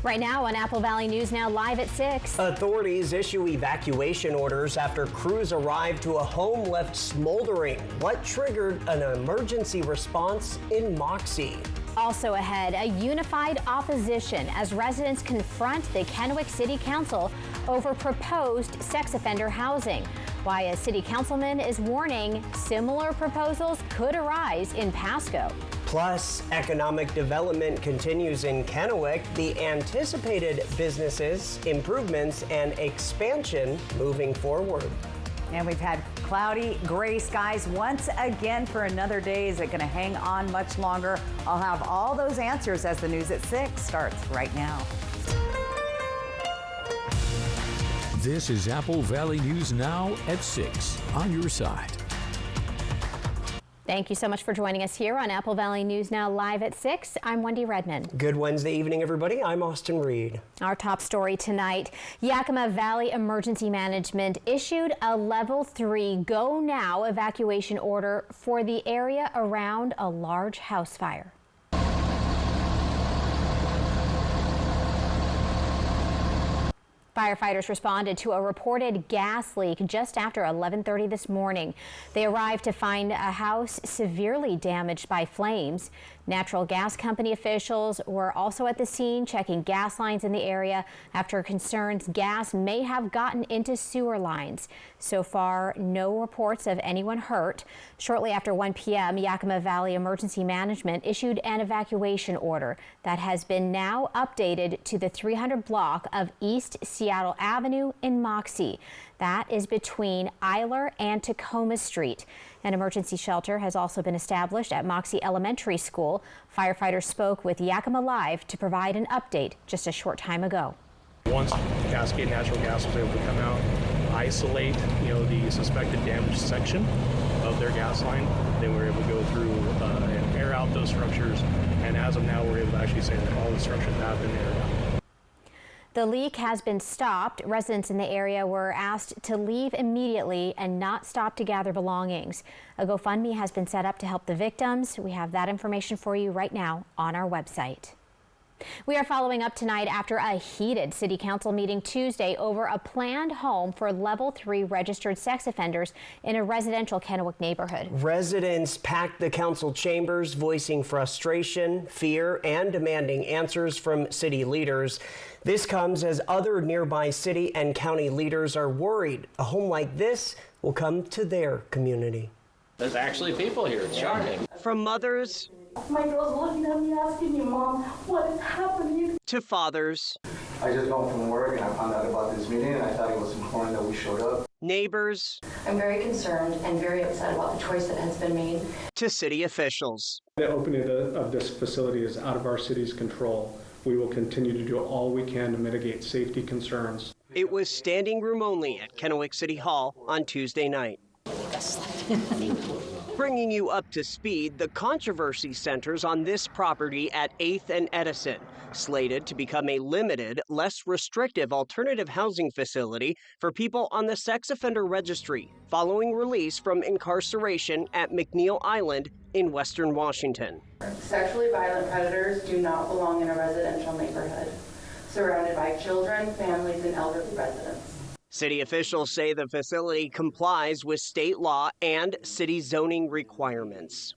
Right now on Apple Valley News Now live at 6. Authorities issue evacuation orders after crews arrived to a home left smoldering. What triggered an emergency response in Moxie? Also ahead, a unified opposition as residents confront the Kennewick City Council over proposed sex offender housing. Why a city councilman is warning similar proposals could arise in Pasco. Plus, economic development continues in Kennewick. The anticipated businesses, improvements, and expansion moving forward. And we've had cloudy, gray skies once again for another day. Is it going to hang on much longer? I'll have all those answers as the news at 6 starts right now. This is Apple Valley News Now at 6 on your side. Thank you so much for joining us here on Apple Valley News Now live at 6. I'm Wendy Redmond. Good Wednesday evening, everybody. I'm Austin Reed. Our top story tonight, Yakima Valley Emergency Management issued a level 3 go now evacuation order for the area around a large house fire. Firefighters responded to a reported gas leak just after 11:30 this morning. They arrived to find a house severely damaged by flames. Natural gas company officials were also at the scene checking gas lines in the area after concerns gas may have gotten into sewer lines. So far, no reports of anyone hurt. Shortly after 1 p.m., Yakima Valley Emergency Management issued an evacuation order that has been now updated to the 300 block of East Seattle Avenue in Moxie. That is between Eiler and Tacoma Street. An emergency shelter has also been established at Moxie Elementary School. Firefighters spoke with Yakima Live to provide an update just a short time ago. Once Cascade Natural Gas was able to come out, isolate, the suspected damaged section of their gas line, then we were able to go through and air out those structures. And as of now, we're able to actually say that all the structures have been aired out. The leak has been stopped. Residents in the area were asked to leave immediately and not stop to gather belongings. A GoFundMe has been set up to help the victims. We have that information for you right now on our website. We are following up tonight after a heated city council meeting Tuesday over a planned home for level 3 registered sex offenders in a residential Kennewick neighborhood. Residents packed the council chambers, voicing frustration, fear, and demanding answers from city leaders. This comes as other nearby city and county leaders are worried a home like this will come to their community. There's actually people here. It's shocking. From mothers my girl's looking at me asking me, Mom, what is happening? to fathers, I just got from work and I found out about this meeting and I thought it was important that we showed up. neighbors, I'm very concerned and very upset about the choice that has been made. to city officials. The opening of this facility is out of our city's control. We will continue to do all we can to mitigate safety concerns. It was standing room only at Kennewick City Hall on Tuesday night. Bringing you up to speed, the controversy centers on this property at 8th and Edison, slated to become a limited, less restrictive alternative housing facility for people on the sex offender registry, following release from incarceration at McNeil Island in Western Washington. Sexually violent predators do not belong in a residential neighborhood, surrounded by children, families, and elderly residents. City officials say the facility complies with state law and city zoning requirements.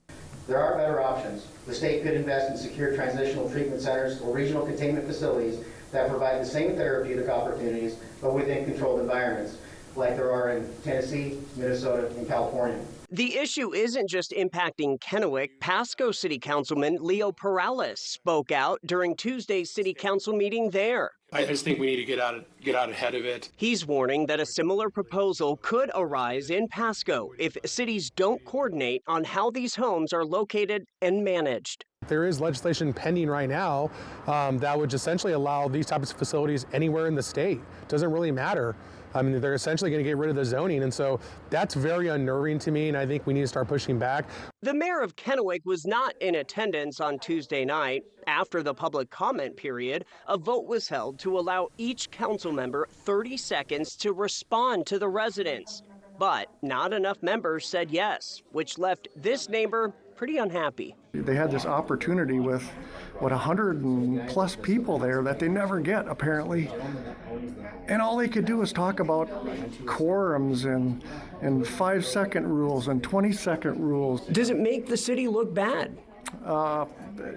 There are better options. The state could invest in secure transitional treatment centers or regional containment facilities that provide the same therapeutic opportunities, but within controlled environments, like there are in Tennessee, Minnesota, and California. The issue isn't just impacting Kennewick. Pasco City Councilman Leo Perales spoke out during Tuesday's City Council meeting there. I just think we need to get out ahead of it. He's warning that a similar proposal could arise in Pasco if cities don't coordinate on how these homes are located and managed. There is legislation pending right now that would essentially allow these types of facilities anywhere in the state. It doesn't really matter. I mean, they're essentially going to get rid of the zoning, and so that's very unnerving to me, and I think we need to start pushing back. The mayor of Kennewick was not in attendance on Tuesday night. After the public comment period, a vote was held to allow each council member 30 seconds to respond to the residents. But not enough members said yes, which left this neighbor pretty unhappy. They had this opportunity with, 100+ people there that they never get, apparently. And all they could do was talk about quorums and 5-second rules and 20-second rules. Does it make the city look bad?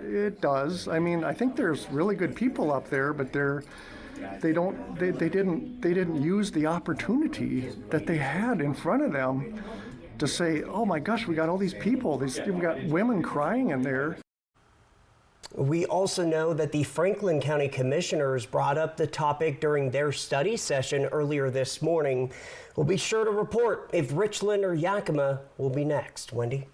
It does. I mean, I think there's really good people up there, but they didn't use the opportunity that they had in front of them to say, oh my gosh, we got all these people. We got women crying in there. We also know that the Franklin County Commissioners brought up the topic during their study session earlier this morning. We'll be sure to report if Richland or Yakima will be next. Wendy?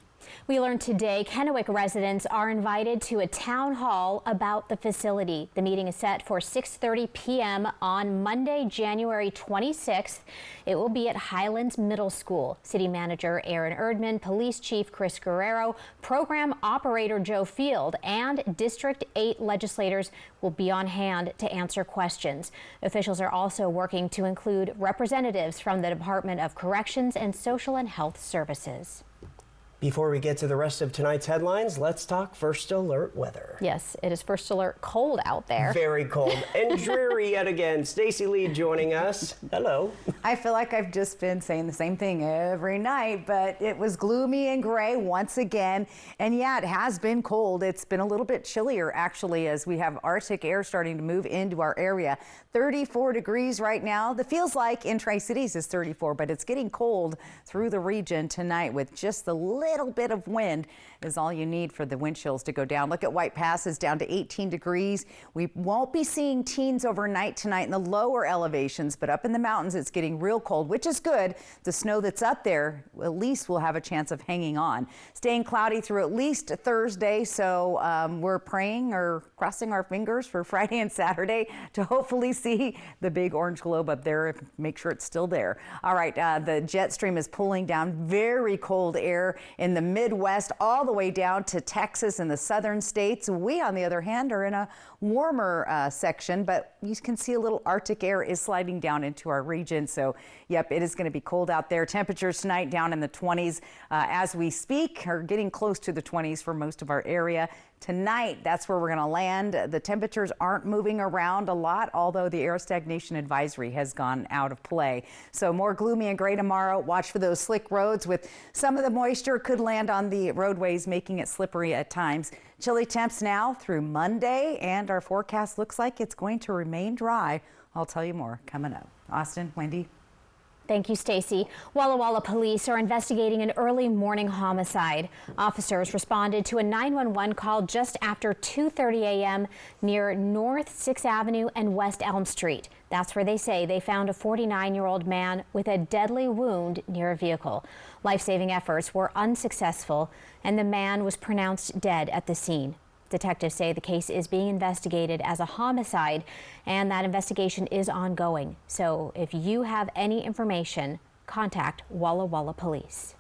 We learned today Kennewick residents are invited to a town hall about the facility. The meeting is set for 6:30 p.m. on Monday, January 26th. It will be at Highlands Middle School. City Manager Aaron Erdman, Police Chief Chris Guerrero, Program Operator Joe Field, and District 8 legislators will be on hand to answer questions. Officials are also working to include representatives from the Department of Corrections and Social and Health Services. Before we get to the rest of tonight's headlines, let's talk First Alert weather. Yes, it is First Alert cold out there. Very cold and dreary yet again. Stacey Lee joining us. Hello. I feel like I've just been saying the same thing every night, but it was gloomy and gray once again. And yeah, it has been cold. It's been a little bit chillier, actually, as we have Arctic air starting to move into our area. 34 degrees right now. The feels like in Tri-Cities is 34, but it's getting cold through the region tonight with just the little bit of wind is all you need for the wind chills to go down. Look at White Pass is down to 18 degrees. We won't be seeing teens overnight tonight in the lower elevations, but up in the mountains it's getting real cold, which is good. The snow that's up there, at least we'll have a chance of hanging on. Staying cloudy through at least Thursday, so we're praying or crossing our fingers for Friday and Saturday to hopefully see the big orange globe up there. Make sure it's still there. All right, the jet stream is pulling down very cold air in the Midwest all the way down to Texas and the southern states. We, on the other hand, are in a warmer section, but you can see a little Arctic air is sliding down into our region. So, yep, it is going to be cold out there. Temperatures tonight down in the 20s as we speak, or getting close to the 20s for most of our area. Tonight, that's where we're going to land. The temperatures aren't moving around a lot, although the air stagnation advisory has gone out of play. So more gloomy and gray tomorrow. Watch for those slick roads with some of the moisture could land on the roadways, making it slippery at times. Chilly temps now through Monday, and our forecast looks like it's going to remain dry. I'll tell you more coming up. Austin, Wendy. Thank you, Stacey. Walla Walla police are investigating an early morning homicide. Officers responded to a 911 call just after 2:30 a.m. near North 6th Avenue and West Elm Street. That's where they say they found a 49-year-old man with a deadly wound near a vehicle. Life-saving efforts were unsuccessful, and the man was pronounced dead at the scene. Detectives say the case is being investigated as a homicide, and that investigation is ongoing. So if you have any information, contact Walla Walla Police.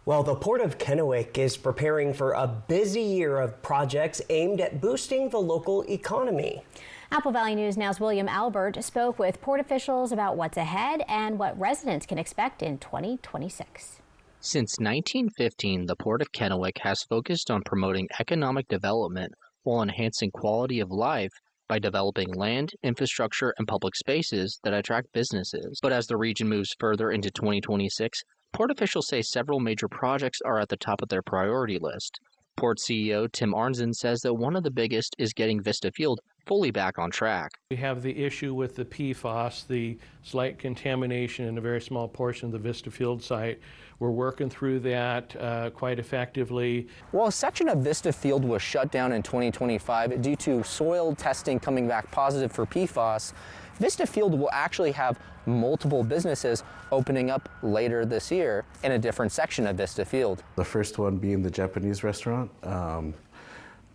Well, the Port of Kennewick is preparing for a busy year of projects aimed at boosting the local economy. Apple Valley News Now's William Albert spoke with port officials about what's ahead and what residents can expect in 2026. Since 1915, the Port of Kennewick has focused on promoting economic development while enhancing quality of life by developing land, infrastructure, and public spaces that attract businesses. But as the region moves further into 2026, port officials say several major projects are at the top of their priority list. Port CEO Tim Arnzen says that one of the biggest is getting Vista Field fully back on track. We have the issue with the PFAS, the slight contamination in a very small portion of the Vista Field site. We're working through that quite effectively. Well, a section of Vista Field was shut down in 2025 due to soil testing coming back positive for PFAS. Vista Field will actually have multiple businesses opening up later this year in a different section of Vista Field. The first one being the Japanese restaurant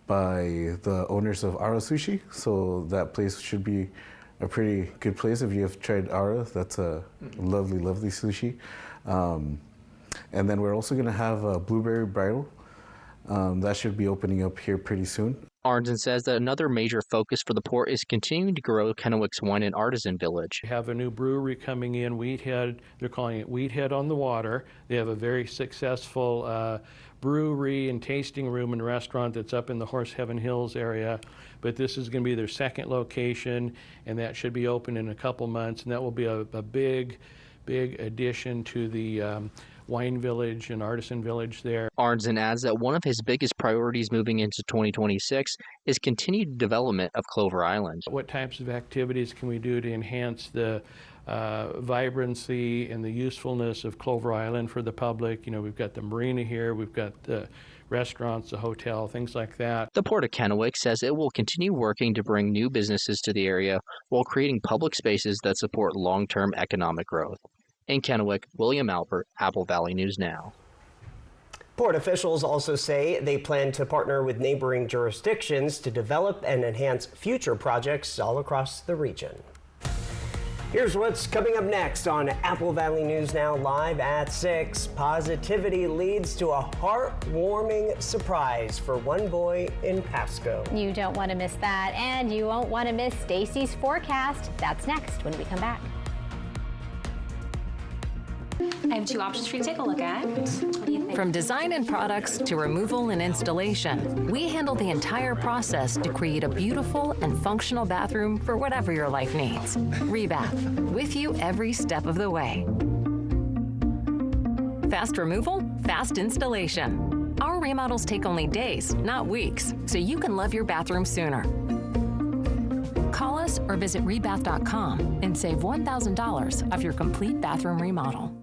by the owners of Ara Sushi. So that place should be a pretty good place if you have tried Ara. That's a lovely, lovely sushi. And then we're also going to have a Blueberry Bridal That should be opening up here pretty soon. Arnzen says that another major focus for the port is continuing to grow Kennewick's wine and artisan village. We have a new brewery coming in, Wheathead. They're calling it Wheathead on the Water. They have a very successful brewery and tasting room and restaurant that's up in the Horse Heaven Hills area. But this is going to be their second location, and that should be open in a couple months. And that will be a big addition to the wine village and artisan village there. Arnzen adds that one of his biggest priorities moving into 2026 is continued development of Clover Island. What types of activities can we do to enhance the vibrancy and the usefulness of Clover Island for the public? You know, we've got the marina here, we've got the restaurants, the hotel, things like that. The Port of Kennewick says it will continue working to bring new businesses to the area while creating public spaces that support long-term economic growth. In Kennewick, William Albert, Apple Valley News Now. Port officials also say they plan to partner with neighboring jurisdictions to develop and enhance future projects all across the region. Here's what's coming up next on Apple Valley News Now live at 6. Positivity leads to a heartwarming surprise for one boy in Pasco. You don't want to miss that, and you won't want to miss Stacy's forecast. That's next when we come back. I have 2 options for you to take a look at. What do you think? From design and products to removal and installation, we handle the entire process to create a beautiful and functional bathroom for whatever your life needs. Rebath, with you every step of the way. Fast removal, fast installation. Our remodels take only days, not weeks, so you can love your bathroom sooner. Call us or visit rebath.com and save $1,000 off your complete bathroom remodel.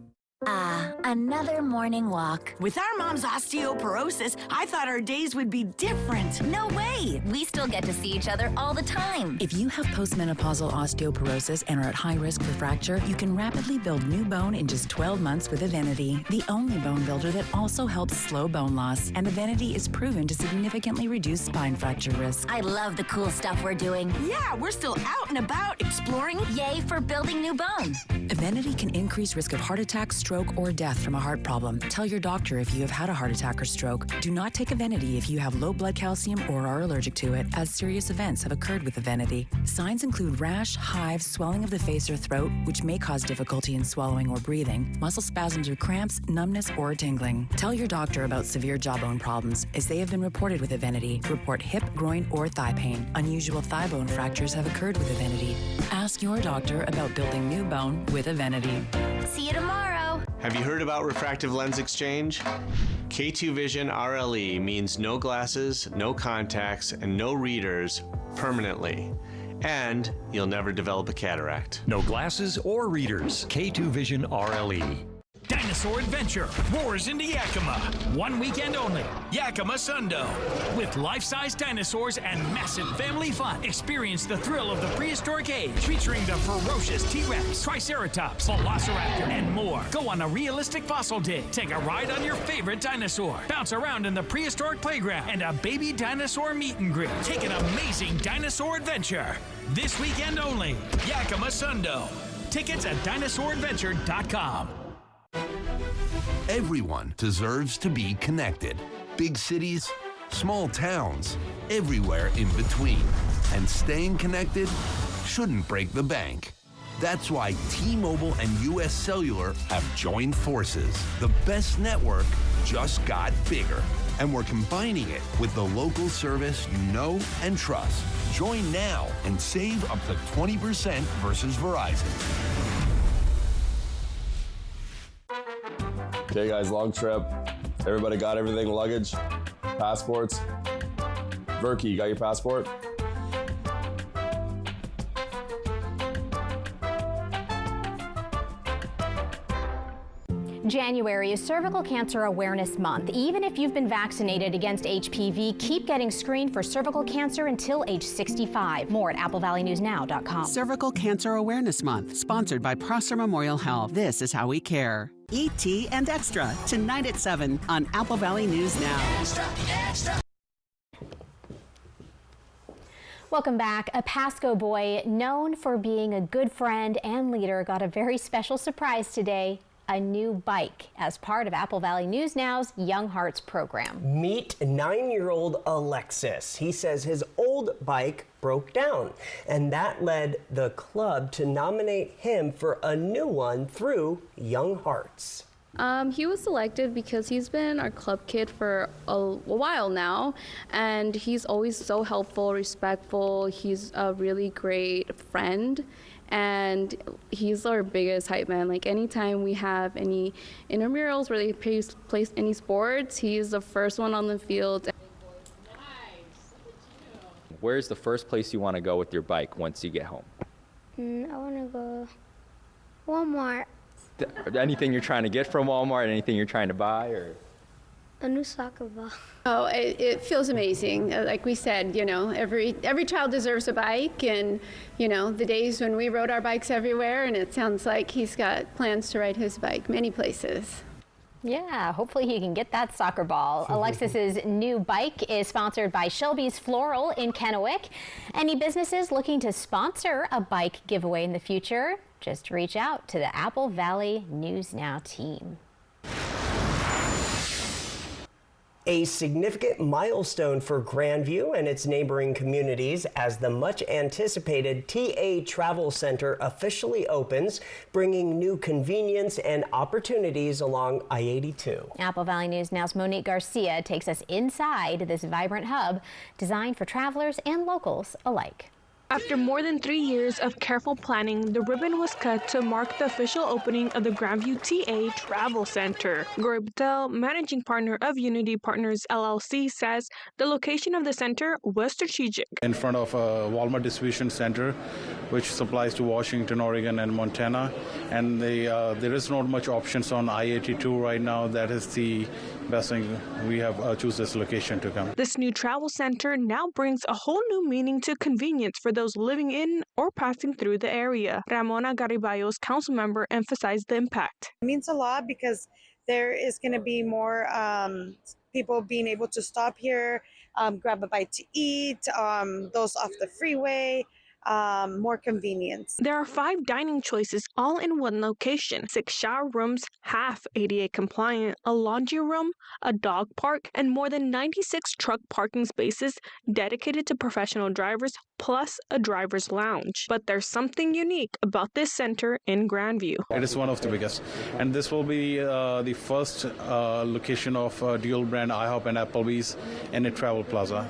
Another morning walk. With our mom's osteoporosis, I thought our days would be different. No way! We still get to see each other all the time. If you have postmenopausal osteoporosis and are at high risk for fracture, you can rapidly build new bone in just 12 months with Evenity, the only bone builder that also helps slow bone loss. And Evenity is proven to significantly reduce spine fracture risk. I love the cool stuff we're doing. Yeah, we're still out and about exploring. Yay for building new bone. Evenity can increase risk of heart attack, stroke, or death from a heart problem. Tell your doctor if you have had a heart attack or stroke. Do not take Evenity if you have low blood calcium or are allergic to it, as serious events have occurred with Evenity. Signs include rash, hives, swelling of the face or throat, which may cause difficulty in swallowing or breathing, muscle spasms or cramps, numbness, or tingling. Tell your doctor about severe jawbone problems, as they have been reported with Evenity. Report hip, groin, or thigh pain. Unusual thigh bone fractures have occurred with Evenity. Ask your doctor about building new bone with Evenity. See you tomorrow. Have you heard about refractive lens exchange? K2 Vision RLE means no glasses, no contacts, and no readers permanently. And you'll never develop a cataract. No glasses or readers. K2 Vision RLE. Dinosaur Adventure roars into Yakima. One weekend only. Yakima Sundo. With life-size dinosaurs and massive family fun. Experience the thrill of the prehistoric age, featuring the ferocious T-Rex, Triceratops, Velociraptor, and more. Go on a realistic fossil dig. Take a ride on your favorite dinosaur. Bounce around in the prehistoric playground and a baby dinosaur meet and greet. Take an amazing dinosaur adventure. This weekend only. Yakima Sundo. Tickets at dinosauradventure.com. Everyone deserves to be connected. Big cities, small towns, everywhere in between. And staying connected shouldn't break the bank. That's why T-Mobile and US Cellular have joined forces. The best network just got bigger. And we're combining it with the local service you know and trust. Join now and save up to 20% versus Verizon. Okay guys, long trip. Everybody got everything? Luggage? Passports? Verky, you got your passport? January is Cervical Cancer Awareness Month. Even if you've been vaccinated against HPV, keep getting screened for cervical cancer until age 65. More at applevalleynewsnow.com. Cervical Cancer Awareness Month, sponsored by Prosser Memorial Health. This is how we care. E.T. and Extra, tonight at 7 on Apple Valley News Now. Extra, extra. Welcome back. A Pasco boy known for being a good friend and leader got a very special surprise today a new bike as part of Apple Valley News Now's Young Hearts program. Meet 9-year-old Alexis. He says his old bike broke down, and that led the club to nominate him for a new one through Young Hearts. He was selected because he's been our club kid for a while now, and he's always so helpful, respectful. He's a really great friend, and he's our biggest hype man. Like anytime we have any intramurals where they play any sports, he's the first one on the field. Where's the first place you want to go with your bike once you get home? I want to go Walmart. Anything you're trying to get from Walmart, anything you're trying to buy, or? A new soccer ball. Oh, it feels amazing. Like we said, you know, every child deserves a bike, and you know, the days when we rode our bikes everywhere, and it sounds like he's got plans to ride his bike many places. Yeah, hopefully he can get that soccer ball. Alexis's new bike is sponsored by Shelby's Floral in Kennewick. Any businesses looking to sponsor a bike giveaway in the future, just reach out to the Apple Valley News Now team. A significant milestone for Grandview and its neighboring communities as the much-anticipated TA Travel Center officially opens, bringing new convenience and opportunities along I-82. Apple Valley News Now's Monique Garcia takes us inside this vibrant hub designed for travelers and locals alike. After more than 3 years of careful planning, the ribbon was cut to mark the official opening of the Grandview TA Travel Center. Gory Patel, managing partner of Unity Partners LLC, says the location of the center was strategic. In front of a Walmart distribution center, which supplies to Washington, Oregon, and Montana, and there is not much options on I-82 right now. That is the best thing. We have choose this location to come. This new travel center now brings a whole new meaning to convenience for those living in or passing through the area. Ramona Gariballo's council member emphasized the impact. It means a lot because there is going to be more people being able to stop here, grab a bite to eat, those off the freeway. More convenience. There are 5 dining choices all in one location, 6 shower rooms, half ADA compliant, a laundry room, a dog park, and more than 96 truck parking spaces dedicated to professional drivers, plus a driver's lounge. But there's something unique about this center in Grandview. It is one of the biggest, and this will be the first location of dual brand IHOP and Applebee's in a travel plaza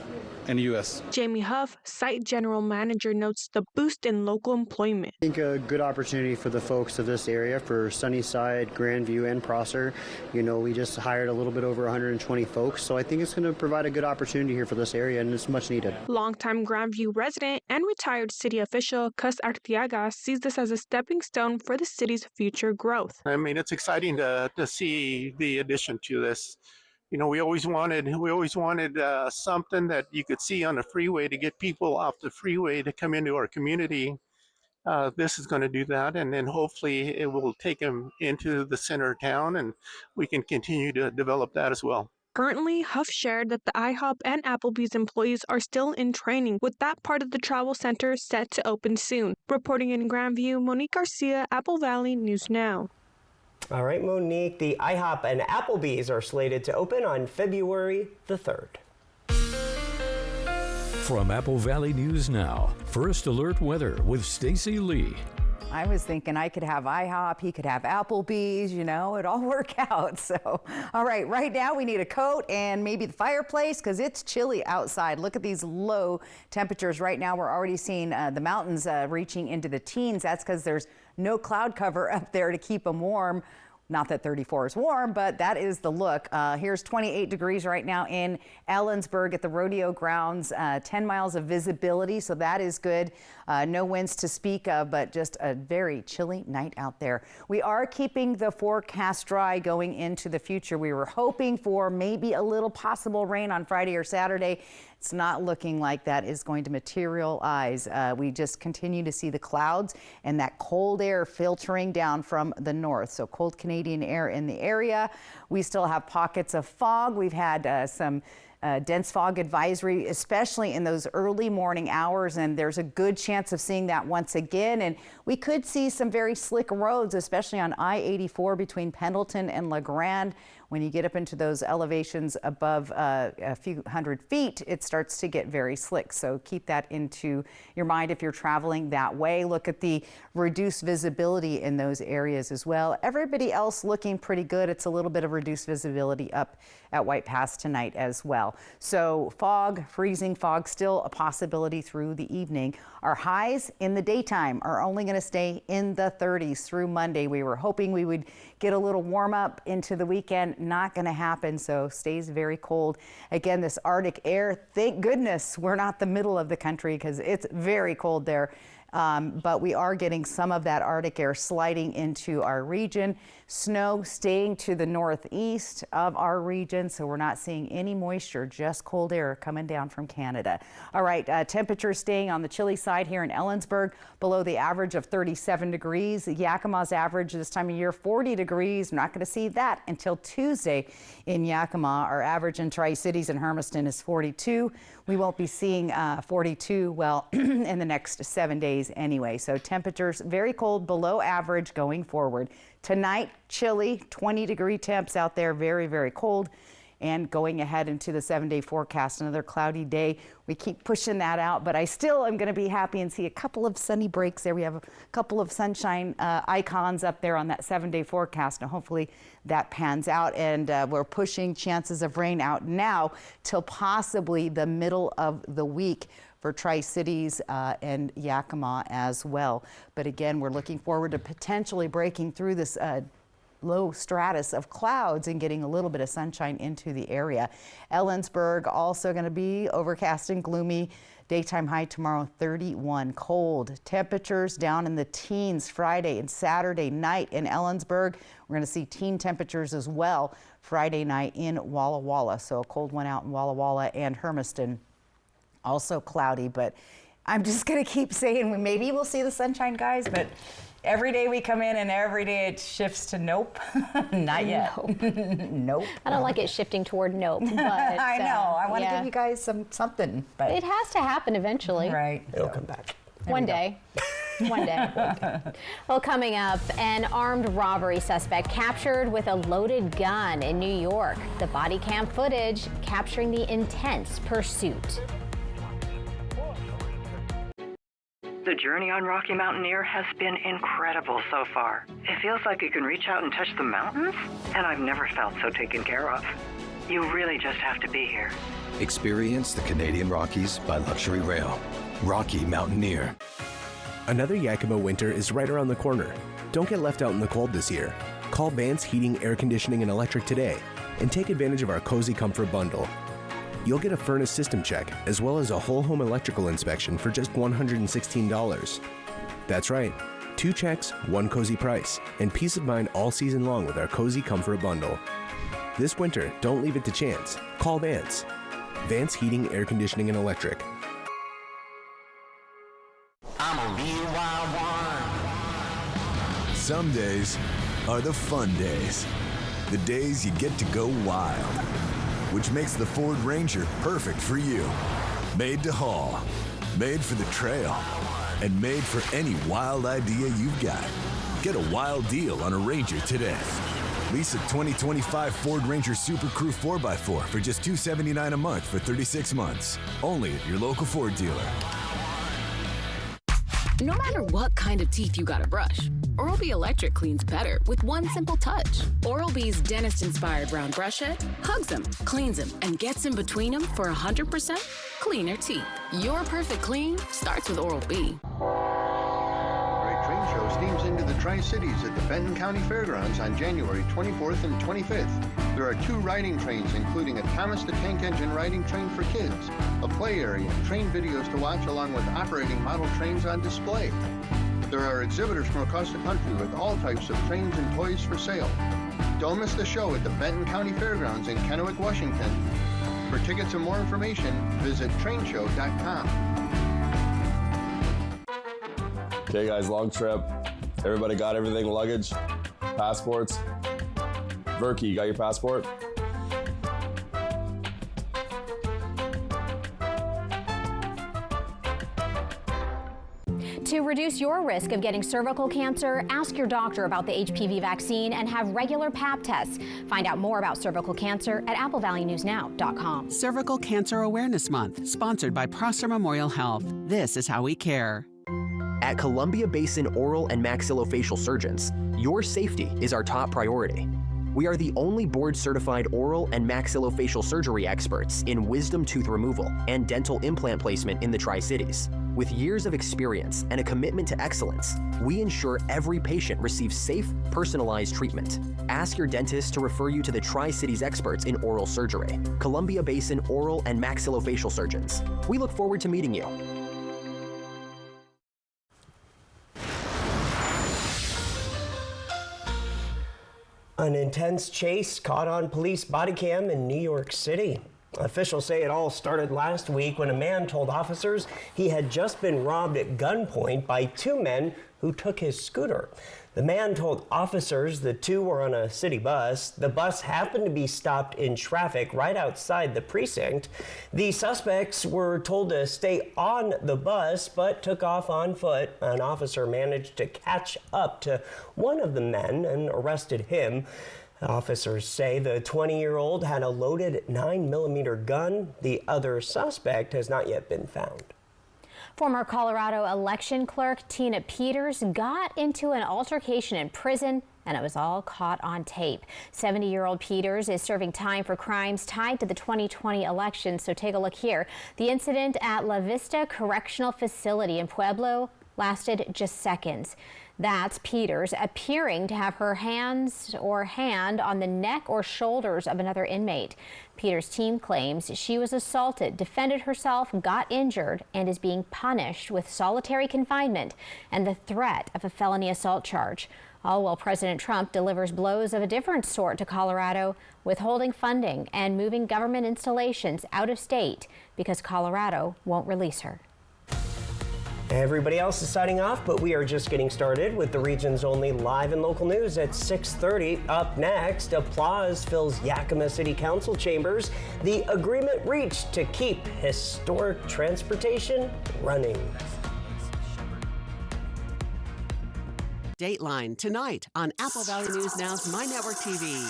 in the U.S. Jamie Huff, site general manager, notes the boost in local employment. I think a good opportunity for the folks of this area, for Sunnyside, Grandview, and Prosser. You know, we just hired a little bit over 120 folks, so I think it's going to provide a good opportunity here for this area, and it's much needed. Longtime Grandview resident and retired city official Cus Arteaga sees this as a stepping stone for the city's future growth. I mean, it's exciting to see the addition to this. You know, we always wanted something that you could see on the freeway to get people off the freeway to come into our community. This is going to do that, and then hopefully it will take them into the center of town, and we can continue to develop that as well. Currently, Huff shared that the IHOP and Applebee's employees are still in training, with that part of the travel center set to open soon. Reporting in Grandview, Monique Garcia, Apple Valley News Now. All right, Monique, the IHOP and Applebee's are slated to open on February the 3rd. From Apple Valley News Now, First Alert Weather with Stacy Lee. I was thinking I could have IHOP, he could have Applebee's, you know, it'd all work out. So, all right now we need a coat and maybe the fireplace because it's chilly outside. Look at these low temperatures right now. We're already seeing the mountains reaching into the teens. That's because there's no cloud cover up there to keep them warm. Not that 34 is warm, but that is the look. Here's 28 degrees right now in Ellensburg at the rodeo grounds, 10 miles of visibility, so that is good. No winds to speak of, but just a very chilly night out there. We are keeping the forecast dry going into the future. We were hoping for maybe a little possible rain on Friday or Saturday. It's not looking like that is going to materialize. We just continue to see the clouds and that cold air filtering down from the north. So cold Canadian air in the area. We still have pockets of fog. We've had some dense fog advisory, especially in those early morning hours, and there's a good chance of seeing that once again. And we could see some very slick roads, especially on I-84 between Pendleton and LeGrand. When you get up into those elevations above a few hundred feet, it starts to get very slick. So keep that into your mind if you're traveling that way. Look at the reduced visibility in those areas as well. Everybody else looking pretty good. It's a little bit of reduced visibility up at White Pass tonight as well. So fog, freezing fog, still a possibility through the evening. Our highs in the daytime are only going to stay in the 30s through Monday. We were hoping we would get a little warm up into the weekend. Not going to happen, so stays very cold. Again, this Arctic air, thank goodness we're not the middle of the country because it's very cold there. But we are getting some of that Arctic air sliding into our region. Snow staying to the northeast of our region, so we're not seeing any moisture, just cold air coming down from Canada. All right, temperatures staying on the chilly side here in Ellensburg, below the average of 37 degrees. Yakima's average this time of year, 40 degrees. We're not going to see that until Tuesday in Yakima. Our average in Tri-Cities and Hermiston is 42. We won't be seeing 42, well, in the next 7 days anyway. So temperatures very cold, below average going forward. Tonight, chilly, 20-degree temps out there, very, very cold. And going ahead into the 7-day forecast, another cloudy day. We keep pushing that out, but I still am going to be happy and see a couple of sunny breaks there. We have a couple of sunshine icons up there on that 7-day forecast, and hopefully that pans out. And we're pushing chances of rain out now till possibly the middle of the week for Tri-Cities and Yakima as well. But again, we're looking forward to potentially breaking through this low stratus of clouds and getting a little bit of sunshine into the area. Ellensburg also going to be overcast and gloomy. Daytime high tomorrow, 31. Cold temperatures down in the teens Friday and Saturday night in Ellensburg. We're going to see teen temperatures as well Friday night in Walla Walla. So a cold one out in Walla Walla and Hermiston. Also cloudy, but I'm just going to keep saying maybe we'll see the sunshine, guys, but every day we come in and every day it shifts to nope. Not yet. Nope. I don't like it shifting toward nope. But, I know. I want to give you guys something. But it has to happen eventually. Right. It'll come back. One day. One day. Well, coming up, an armed robbery suspect captured with a loaded gun in New York. The body cam footage capturing the intense pursuit. The journey on Rocky Mountaineer has been incredible so far. It feels like you can reach out and touch the mountains, and I've never felt so taken care of. You really just have to be here. Experience the Canadian Rockies by Luxury Rail. Rocky Mountaineer. Another Yakima winter is right around the corner. Don't get left out in the cold this year. Call Vance Heating, Air Conditioning, and Electric today and take advantage of our Cozy Comfort Bundle. You'll get a furnace system check, as well as a whole home electrical inspection for just $116. That's right, 2 checks, 1 cozy price, and peace of mind all season long with our Cozy Comfort Bundle. This winter, don't leave it to chance. Call Vance. Vance Heating, Air Conditioning, and Electric. I'm a real wild one. Some days are the fun days. The days you get to go wild. Which makes the Ford Ranger perfect for you. Made to haul, made for the trail, and made for any wild idea you've got. Get a wild deal on a Ranger today. Lease a 2025 Ford Ranger Super Crew 4x4 for just $279 a month for 36 months. Only at your local Ford dealer. No matter what kind of teeth you gotta brush, Oral-B Electric cleans better with one simple touch. Oral-B's dentist-inspired round brush head hugs them, cleans them, and gets in between them for 100% cleaner teeth. Your perfect clean starts with Oral-B. Train show steams into the Tri-Cities at the Benton County Fairgrounds on January 24th and 25th. There are 2 riding trains, including a Thomas the Tank Engine riding train for kids, a play area, and train videos to watch along with operating model trains on display. There are exhibitors from across the country with all types of trains and toys for sale. Don't miss the show at the Benton County Fairgrounds in Kennewick, Washington. For tickets and more information, visit trainshow.com. Okay, guys, long trip. Everybody got everything? Luggage? Passports? Verky, you got your passport? To reduce your risk of getting cervical cancer, ask your doctor about the HPV vaccine and have regular Pap tests. Find out more about cervical cancer at applevalleynewsnow.com. Cervical Cancer Awareness Month, sponsored by Prosser Memorial Health. This is how we care. At Columbia Basin Oral and Maxillofacial Surgeons, your safety is our top priority. We are the only board-certified oral and maxillofacial surgery experts in wisdom tooth removal and dental implant placement in the Tri-Cities. With years of experience and a commitment to excellence, we ensure every patient receives safe, personalized treatment. Ask your dentist to refer you to the Tri-Cities experts in oral surgery, Columbia Basin Oral and Maxillofacial Surgeons. We look forward to meeting you. An intense chase caught on police body cam in New York City. Officials say it all started last week when a man told officers he had just been robbed at gunpoint by two men who took his scooter. The man told officers the two were on a city bus. The bus happened to be stopped in traffic right outside the precinct. The suspects were told to stay on the bus, but took off on foot. An officer managed to catch up to one of the men and arrested him. Officers say the 20-year-old had a loaded 9mm gun. The other suspect has not yet been found. Former Colorado election clerk Tina Peters got into an altercation in prison, and it was all caught on tape. 70-year-old Peters is serving time for crimes tied to the 2020 election, so take a look here. The incident at La Vista Correctional Facility in Pueblo lasted just seconds. That's Peters appearing to have her hand on the neck or shoulders of another inmate. Peters' team claims she was assaulted, defended herself, got injured, and is being punished with solitary confinement and the threat of a felony assault charge. All while President Trump delivers blows of a different sort to Colorado, withholding funding and moving government installations out of state because Colorado won't release her. Everybody else is signing off, but we are just getting started with the region's only live and local news at 6:30. Up next, applause fills Yakima City Council chambers. The agreement reached to keep historic transportation running. Dateline tonight on Apple Valley News Now's My Network TV.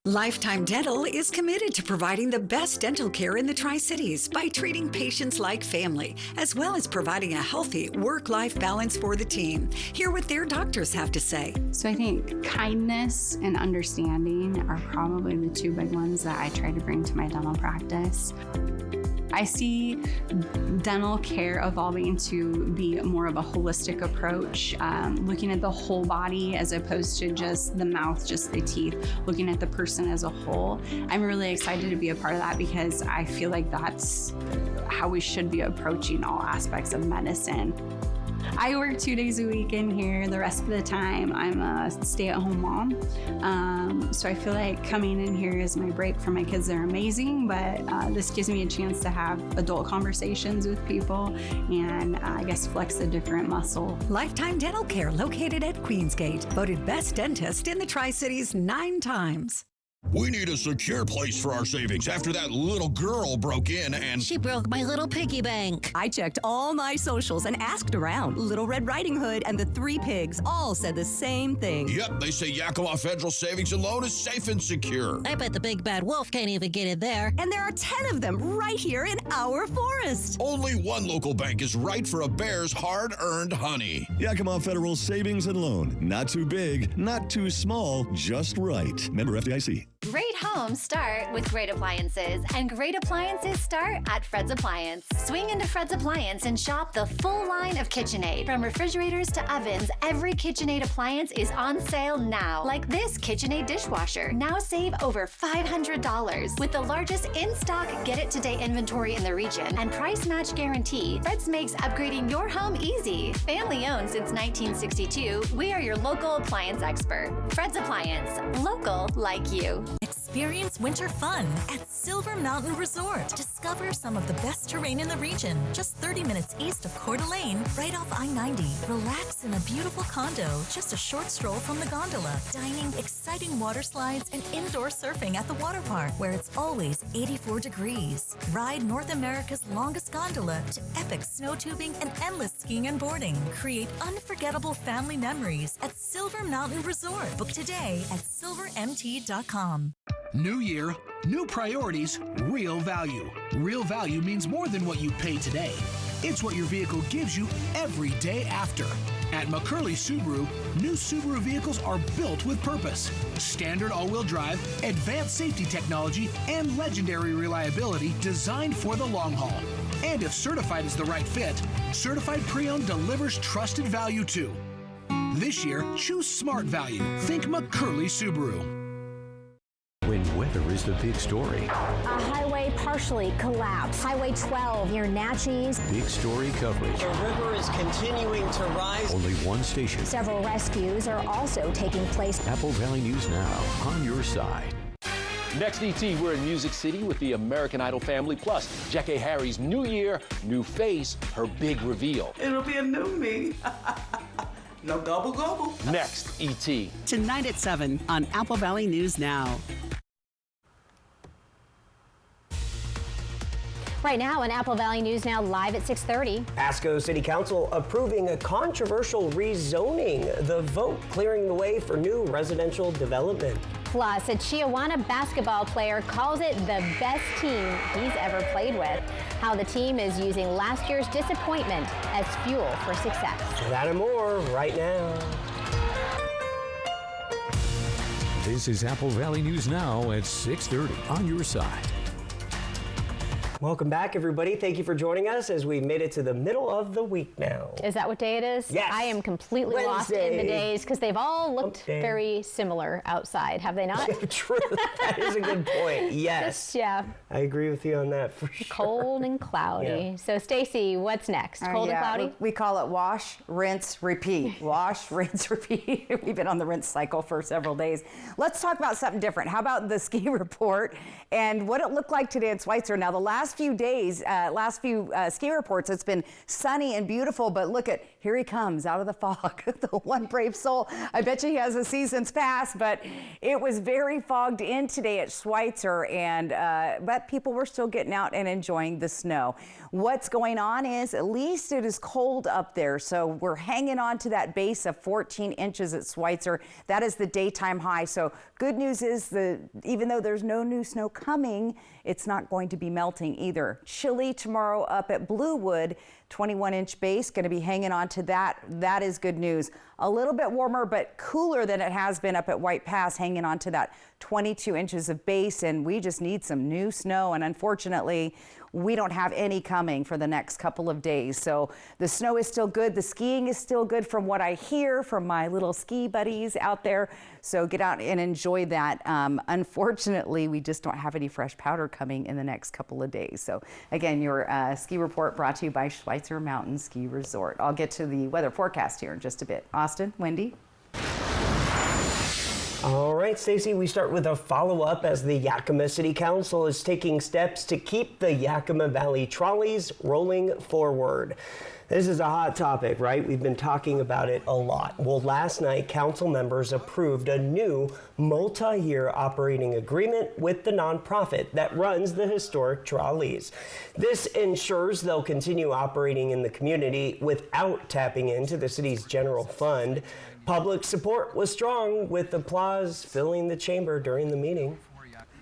Lifetime Dental is committed to providing the best dental care in the Tri-Cities by treating patients like family, as well as providing a healthy work-life balance for the team. Hear what their doctors have to say. So I think kindness and understanding are probably the two big ones that I try to bring to my dental practice. I see dental care evolving to be more of a holistic approach, looking at the whole body as opposed to just the mouth, just the teeth, looking at the person as a whole. I'm really excited to be a part of that because I feel like that's how we should be approaching all aspects of medicine. I work 2 days a week in here. The rest of the time, I'm a stay-at-home mom. So I feel like coming in here is my break for my kids. They're amazing, but this gives me a chance to have adult conversations with people and I guess flex a different muscle. Lifetime Dental Care, located at Queensgate, voted best dentist in the Tri-Cities 9 times. We need a secure place for our savings after that little girl broke in and... She broke my little piggy bank. I checked all my socials and asked around. Little Red Riding Hood and the Three Pigs all said the same thing. Yep, they say Yakima Federal Savings and Loan is safe and secure. I bet the big bad wolf can't even get in there. And there are 10 of them right here in our forest. Only one local bank is right for a bear's hard-earned honey. Yakima Federal Savings and Loan. Not too big, not too small, just right. Member FDIC. Great homes start with great appliances, and great appliances start at Fred's Appliance. Swing into Fred's Appliance and shop the full line of KitchenAid. From refrigerators to ovens, every KitchenAid appliance is on sale now. Like this KitchenAid dishwasher. Now save over $500. With the largest in-stock get-it-today inventory in the region and price match guarantee, Fred's makes upgrading your home easy. Family owned since 1962, we are your local appliance expert. Fred's Appliance. Local like you. Experience winter fun at Silver Mountain Resort. Discover some of the best terrain in the region, just 30 minutes east of Coeur d'Alene, right off I-90. Relax in a beautiful condo, just a short stroll from the gondola. Dining, exciting water slides, and indoor surfing at the water park, where it's always 84 degrees. Ride North America's longest gondola to epic snow tubing and endless skiing and boarding. Create unforgettable family memories at Silver Mountain Resort. Book today at silvermt.com. New year, new priorities, real value. Real value means more than what you pay today. It's what your vehicle gives you every day after. At McCurley Subaru, new Subaru vehicles are built with purpose. Standard all-wheel drive, advanced safety technology, and legendary reliability designed for the long haul. And if certified is the right fit, Certified Pre-Owned delivers trusted value too. This year, choose smart value. Think McCurley Subaru. When weather is the big story. A highway partially collapsed. Highway 12 near Natchez. Big story coverage. The river is continuing to rise. Only one station. Several rescues are also taking place. Apple Valley News Now, on your side. Next, ET, we're in Music City with the American Idol family, plus Jackie Harry's new year, new face, her big reveal. It'll be a new me. No gobble gobble. Next, ET. Tonight at 7 on Apple Valley News Now. Right now on Apple Valley News Now, live at 6:30. Pasco City Council approving a controversial rezoning, the vote clearing the way for new residential development. Plus, a Chiawana basketball player calls it the best team he's ever played with. How the team is using last year's disappointment as fuel for success. That and more right now. This is Apple Valley News Now at 6:30 on your side. Welcome back, everybody. Thank you for joining us as we made it to the middle of the week now. Is that what day it is? Yes. I am completely lost in the days because they've all looked very similar outside, have they not? True. That is a good point. Yes. Yeah. I agree with you on that for sure. Cold and cloudy. Yeah. So, Stacy, what's next? Cold and cloudy? We call it wash, rinse, repeat. Wash, rinse, repeat. We've been on the rinse cycle for several days. Let's talk about something different. How about the ski report and what it looked like today in Schweitzer? Now, the last few days, ski reports, it's been sunny and beautiful, but look at, here he comes out of the fog, the one brave soul. I bet you he has a season's pass, but it was very fogged in today at Schweitzer, and but people were still getting out and enjoying the snow. What's going on is, at least it is cold up there, so we're hanging on to that base of 14 inches at Schweitzer. That is the daytime high, so good news is even though there's no new snow coming, it's not going to be melting either. Chilly tomorrow up at Bluewood, 21-inch base, going to be hanging on to that. That is good news. A little bit warmer, but cooler than it has been up at White Pass, hanging on to that 22 inches of base, and we just need some new snow, and unfortunately, we don't have any coming for the next couple of days. So the snow is still good. The skiing is still good from what I hear from my little ski buddies out there. So get out and enjoy that. Unfortunately, we just don't have any fresh powder coming in the next couple of days. So again, your ski report brought to you by Schweitzer Mountain Ski Resort. I'll get to the weather forecast here in just a bit. Austin, Wendy. All right, Stacey, we start with a follow-up as the Yakima City Council is taking steps to keep the Yakima Valley trolleys rolling forward. This is a hot topic, right? We've been talking about it a lot. Well, last night, council members approved a new multi-year operating agreement with the nonprofit that runs the historic trolleys. This ensures they'll continue operating in the community without tapping into the city's general fund. Public support was strong, with applause filling the chamber during the meeting.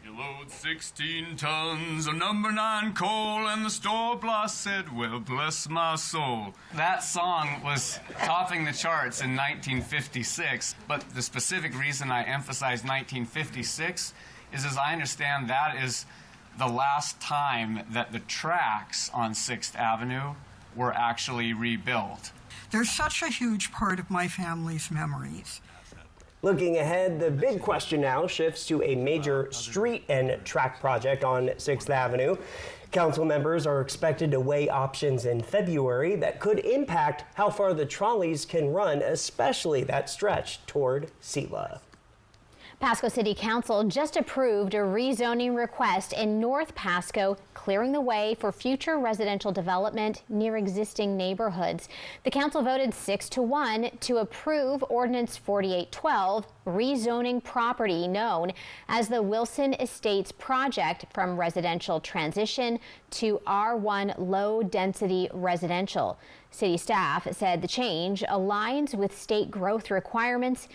You load 16 tons of number 9 coal, and the store boss said, well, bless my soul. That song was topping the charts in 1956, but the specific reason I emphasize 1956 is, as I understand, that is the last time that the tracks on 6th Avenue were actually rebuilt. They're such a huge part of my family's memories. Looking ahead, the big question now shifts to a major street and track project on 6th Avenue. Council members are expected to weigh options in February that could impact how far the trolleys can run, especially that stretch toward Sela. Pasco City Council just approved a rezoning request in North Pasco, clearing the way for future residential development near existing neighborhoods. The council voted 6-1 to approve Ordinance 4812, rezoning property known as the Wilson Estates project from residential transition to R1 low-density residential. City staff said the change aligns with state growth requirements,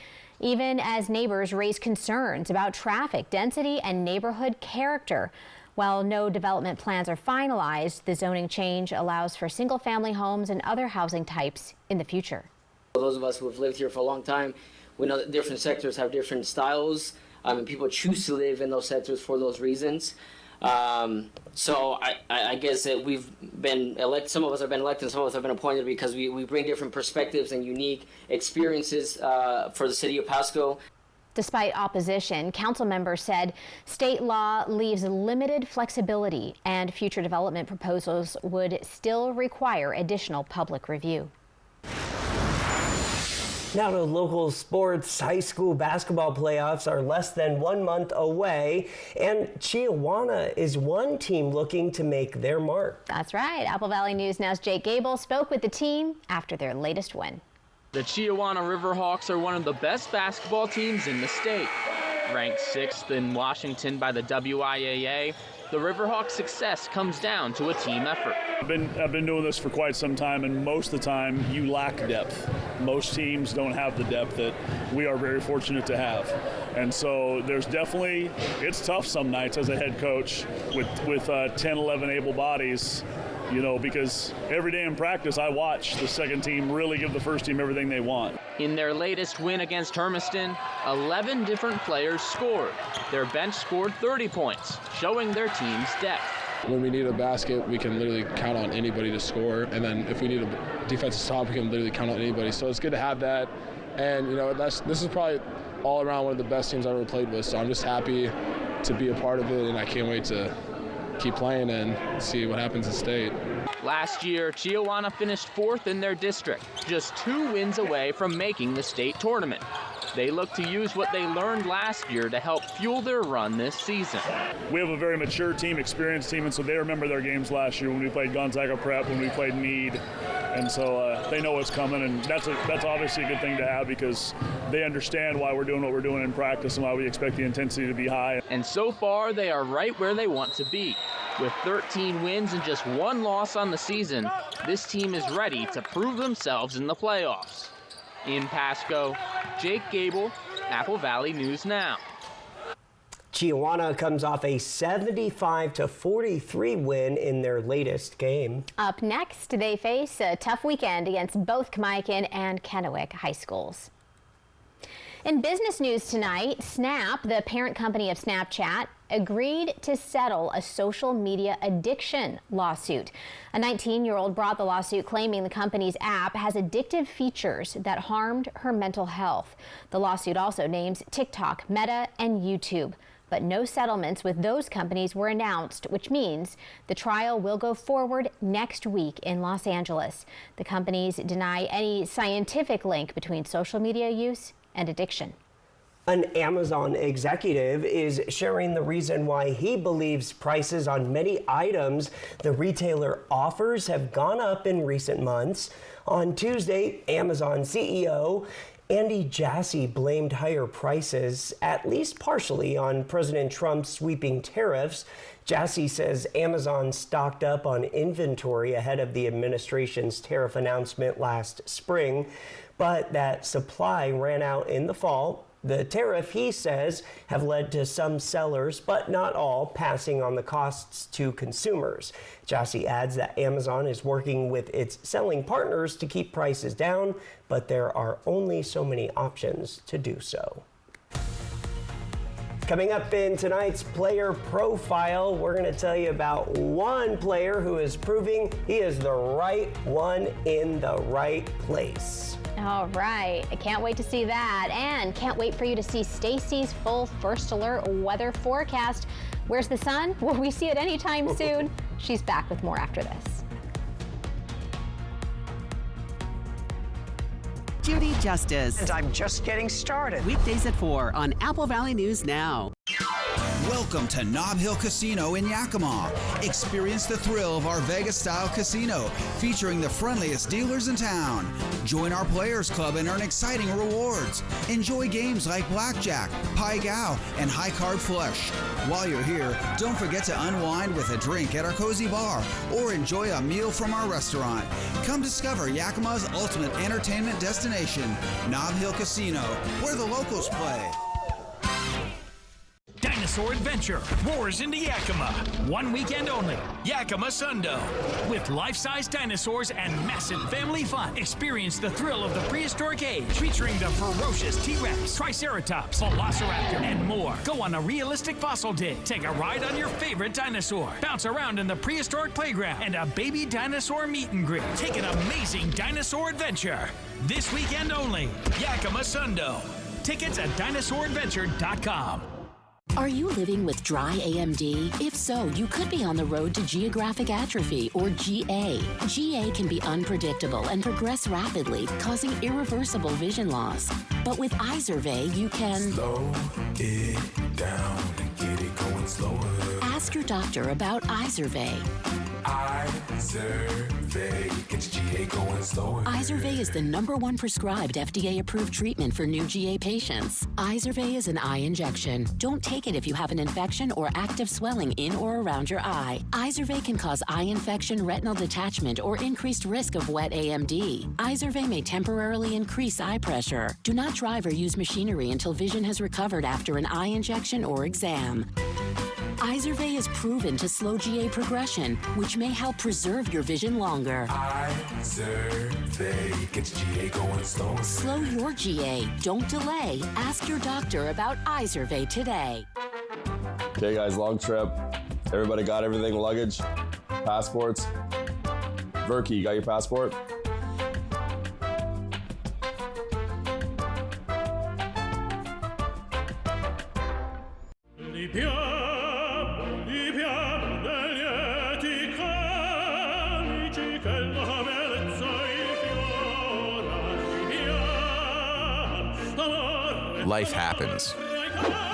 even as neighbors raise concerns about traffic density and neighborhood character. While no development plans are finalized, the zoning change allows for single-family homes and other housing types in the future. Those of us who have lived here for a long time, we know that different sectors have different styles, and people choose to live in those sectors for those reasons. So I guess that we've been elected, some of us have been elected, some of us have been appointed because we bring different perspectives and unique experiences for the city of Pasco. Despite opposition, council members said state law leaves limited flexibility and future development proposals would still require additional public review. Now to local sports. High school basketball playoffs are less than 1 month away, and Chiawana is one team looking to make their mark. That's right. Apple Valley News Now's Jake Gable spoke with the team after their latest win. The Chiawana Riverhawks are one of the best basketball teams in the state. Ranked 6th in Washington by the WIAA, the Riverhawks' success comes down to a team effort. I've been doing this for quite some time, and most of the time you lack depth. Most teams don't have the depth that we are very fortunate to have. And so there's definitely, it's tough some nights as a head coach with 10, 11 able bodies, you know, because every day in practice I watch the second team really give the first team everything they want. In their latest win against Hermiston, 11 different players scored. Their bench scored 30 points, showing their team's depth. When we need a basket, we can literally count on anybody to score. And then if we need a defensive stop, we can literally count on anybody. So it's good to have that. And, you know, this is probably all around one of the best teams I've ever played with. So I'm just happy to be a part of it, and I can't wait to keep playing and see what happens in state. Last year, Chiawana finished 4th in their district, just 2 wins away from making the state tournament. They look to use what they learned last year to help fuel their run this season. We have a very mature team, experienced team, and so they remember their games last year when we played Gonzaga Prep, when we played Meade, and so they know what's coming, and that's obviously a good thing to have because they understand why we're doing what we're doing in practice and why we expect the intensity to be high. And so far, they are right where they want to be. With 13 wins and just 1 loss on the season, this team is ready to prove themselves in the playoffs. In Pasco, Jake Gable, Apple Valley News Now. Chiawana comes off a 75-43 win in their latest game. Up next, they face a tough weekend against both Kamiakin and Kennewick high schools. In business news tonight, Snap, the parent company of Snapchat, agreed to settle a social media addiction lawsuit. A 19-year-old brought the lawsuit claiming the company's app has addictive features that harmed her mental health. The lawsuit also names TikTok, Meta, and YouTube. But no settlements with those companies were announced, which means the trial will go forward next week in Los Angeles. The companies deny any scientific link between social media use and addiction. An Amazon executive is sharing the reason why he believes prices on many items the retailer offers have gone up in recent months. On Tuesday, Amazon CEO Andy Jassy blamed higher prices, at least partially, on President Trump's sweeping tariffs. Jassy says Amazon stocked up on inventory ahead of the administration's tariff announcement last spring, but that supply ran out in the fall. The tariff, he says, have led to some sellers, but not all, passing on the costs to consumers. Jassy adds that Amazon is working with its selling partners to keep prices down, but there are only so many options to do so. Coming up in tonight's player profile, we're going to tell you about one player who is proving he is the right one in the right place. All right, I can't wait to see that, and can't wait for you to see Stacy's full First Alert weather forecast. Where's the sun? Will we see it anytime soon? She's back with more after this. Judy Justice. And I'm just getting started. Weekdays at 4 on Apple Valley News Now. Welcome to Nob Hill Casino in Yakima. Experience the thrill of our Vegas-style casino, featuring the friendliest dealers in town. Join our Players Club and earn exciting rewards. Enjoy games like Blackjack, Pai Gow, and High Card Flush. While you're here, don't forget to unwind with a drink at our cozy bar or enjoy a meal from our restaurant. Come discover Yakima's ultimate entertainment destination, Nob Hill Casino, where the locals play. Dinosaur Adventure roars into Yakima. One weekend only. Yakima Sundo. With life-size dinosaurs and massive family fun. Experience the thrill of the prehistoric age, featuring the ferocious T-Rex, Triceratops, Velociraptor, and more. Go on a realistic fossil dig. Take a ride on your favorite dinosaur. Bounce around in the prehistoric playground and a baby dinosaur meet and greet. Take an amazing dinosaur adventure. This weekend only. Yakima Sundo. Tickets at dinosauradventure.com. Are you living with dry AMD? If so, you could be on the road to geographic atrophy, or GA. GA can be unpredictable and progress rapidly, causing irreversible vision loss. But with Izervay, you can slow it down and get it going slower. Ask your doctor about Izervay. Izervay gets GA going slower. Izervay is the #1 prescribed FDA-approved treatment for new GA patients. Izervay is an eye injection. Don't take it if you have an infection or active swelling in or around your eye. Izervay can cause eye infection, retinal detachment, or increased risk of wet AMD. Izervay may temporarily increase eye pressure. Do not drive or use machinery until vision has recovered after an eye injection or exam. Izervay is proven to slow GA progression, which may help preserve your vision longer. Izervay gets GA going slower. Slow your GA. Don't delay. Ask your doctor about Izervay today. Okay, guys, long trip. Everybody got everything? Luggage? Passports? Verky, you got your passport? Life happens.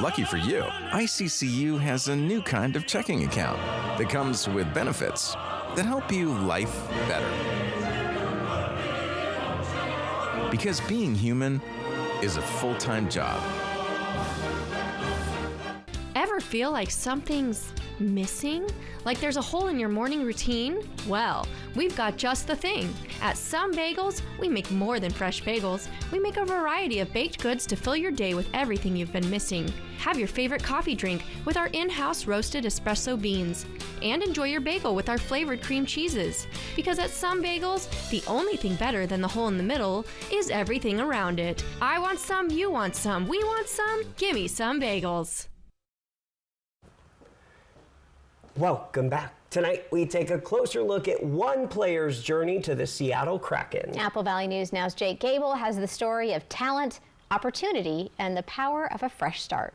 Lucky for you, ICCU has a new kind of checking account that comes with benefits that help you life better. Because being human is a full-time job. Ever feel like something's missing? Like there's a hole in your morning routine? Well, we've got just the thing. At Some Bagels, we make more than fresh bagels. We make a variety of baked goods to fill your day with everything you've been missing. Have your favorite coffee drink with our in-house roasted espresso beans. And enjoy your bagel with our flavored cream cheeses. Because at Some Bagels, the only thing better than the hole in the middle is everything around it. I want some, you want some, we want some, gimme Some Bagels. Welcome back. Tonight, we take a closer look at one player's journey to the Seattle Kraken. Apple Valley News Now's Jake Gable has the story of talent, opportunity, and the power of a fresh start.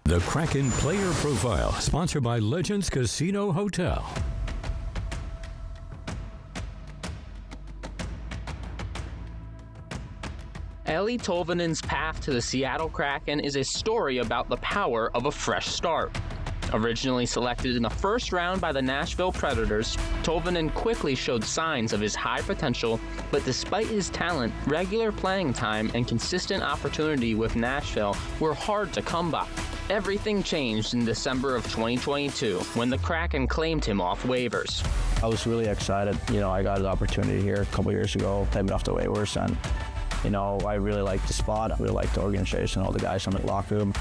The Kraken Player Profile, sponsored by Legends Casino Hotel. Eeli Tolvanen's path to the Seattle Kraken is a story about the power of a fresh start. Originally selected in the first round by the Nashville Predators, Tolvanen quickly showed signs of his high potential, but despite his talent, regular playing time and consistent opportunity with Nashville were hard to come by. Everything changed in December of 2022 when the Kraken claimed him off waivers. I was really excited. I got an opportunity here a couple years ago, taken off the waivers, and I really liked the spot. I really liked the organization, all the guys from the locker room.